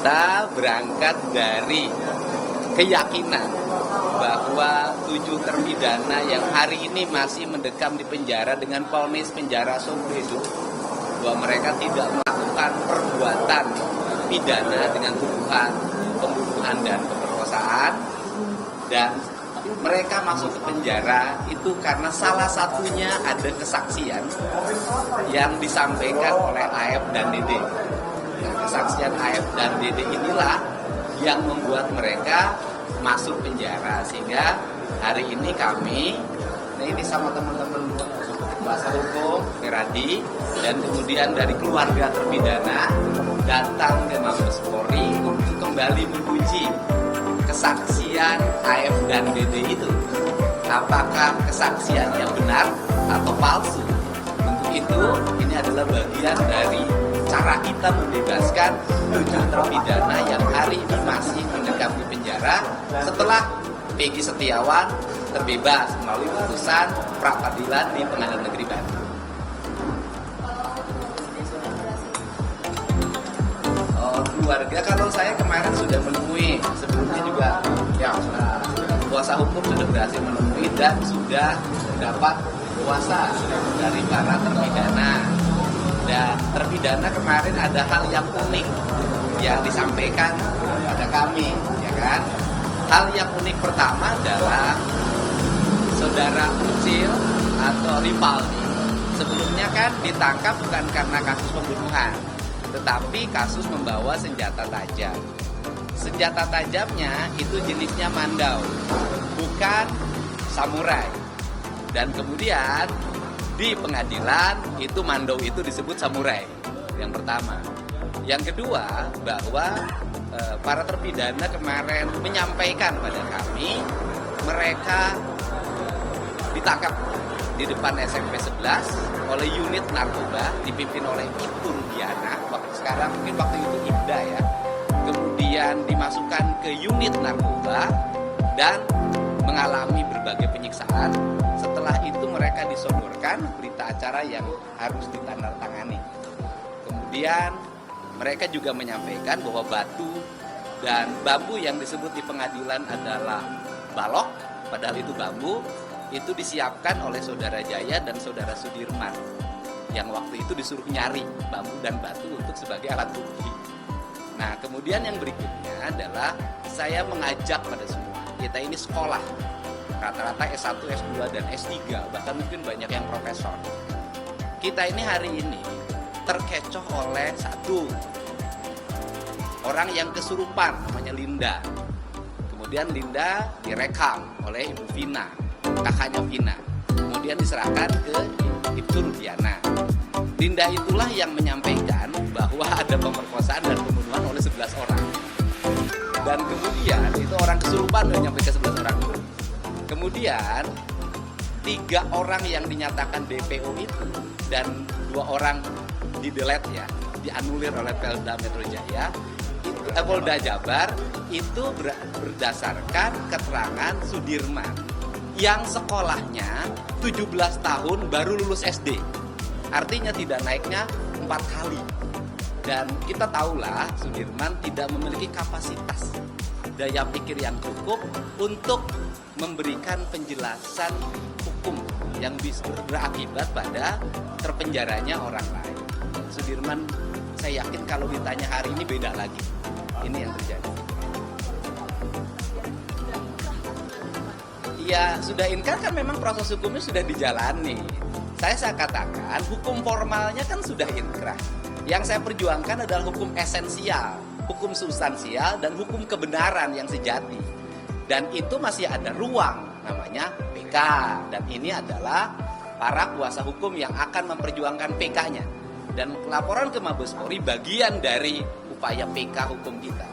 Kita berangkat dari keyakinan bahwa 7 terpidana yang hari ini masih mendekam di penjara dengan vonis penjara seumur hidup, bahwa mereka tidak melakukan perbuatan pidana dengan tuduhan pembunuhan dan pemerkosaan, dan mereka masuk ke penjara itu karena salah satunya ada kesaksian yang disampaikan oleh AF dan Dede. Nah, kesaksian AF dan Dede inilah yang membuat mereka masuk penjara, sehingga hari ini kami, ini sama teman-teman kuasa hukum Meradi dan kemudian dari keluarga terpidana datang ke Mabes Polri untuk kembali menguji kesaksian AF dan Dede itu, apakah kesaksian yang benar atau palsu. Untuk itu ini adalah bagian dari cara kita membebaskan 7 terpidana yang hari ini masih mendekam di penjara setelah Peggy Setiawan terbebas melalui putusan pra peradilan di Pengadilan Negeri Bandung. Keluarga, kalau saya kemarin sudah menemui, sebelumnya juga ya kuasa hukum sudah berhasil menemui dan sudah mendapat kuasa dari para terpidana. Dan terpidana kemarin ada hal yang unik yang disampaikan pada kami, ya kan? Hal yang unik pertama adalah saudara Ucil atau Rivaldi sebelumnya kan ditangkap bukan karena kasus pembunuhan, tetapi kasus membawa senjata tajam. Senjata tajamnya itu jenisnya mandau, bukan samurai. Dan kemudian di pengadilan itu mandau itu disebut samurai. Yang pertama. Yang kedua, bahwa para terpidana kemarin menyampaikan pada kami mereka ditangkap di depan SMP 11 oleh unit narkoba dipimpin oleh Ibu Rudiana, sekarang mungkin waktu itu Ibda ya. Kemudian dimasukkan ke unit narkoba dan mengalami berbagai penyiksaan. Setelah itu mereka disodorkan berita acara yang harus ditandatangani. Kemudian mereka juga menyampaikan bahwa batu dan bambu yang disebut di pengadilan adalah balok, padahal itu bambu, itu disiapkan oleh saudara Jaya dan saudara Sudirman yang waktu itu disuruh nyari bambu dan batu untuk sebagai alat bukti. Nah, kemudian yang berikutnya adalah saya mengajak pada semua, kita ini sekolah, rata-rata S1, S2, dan S3, bahkan mungkin banyak yang profesor. Kita ini hari ini terkecoh oleh satu orang yang kesurupan, namanya Linda. Kemudian Linda direkam oleh Ibu Vina, kakaknya Vina. Kemudian diserahkan ke Ibu Rudiana. Linda itulah yang menyampaikan bahwa ada pemerkosaan dan pembunuhan oleh 11 orang. Dan kemudian itu orang kesurupan udah nyampe ke 11 orang itu. Kemudian 3 orang yang dinyatakan DPO itu dan 2 orang di-delete ya, dianulir oleh Polda Metro Jaya, itu Polda Jabar itu berdasarkan keterangan Sudirman yang sekolahnya 17 tahun baru lulus SD. Artinya tidak naiknya 4 kali. Dan kita tahulah Sudirman tidak memiliki kapasitas daya pikir yang cukup untuk memberikan penjelasan hukum yang bisa berakibat pada terpenjaranya orang lain. Sudirman, saya yakin kalau ditanya hari ini beda lagi. Ini yang terjadi. Ya sudah inkrah kan, memang proses hukumnya sudah dijalani. Saya katakan hukum formalnya kan sudah inkrah. Yang saya perjuangkan adalah hukum esensial, hukum substansial, dan hukum kebenaran yang sejati. Dan itu masih ada ruang, namanya PK. Dan ini adalah para kuasa hukum yang akan memperjuangkan PK-nya. Dan laporan ke Mabes Polri bagian dari upaya PK hukum kita.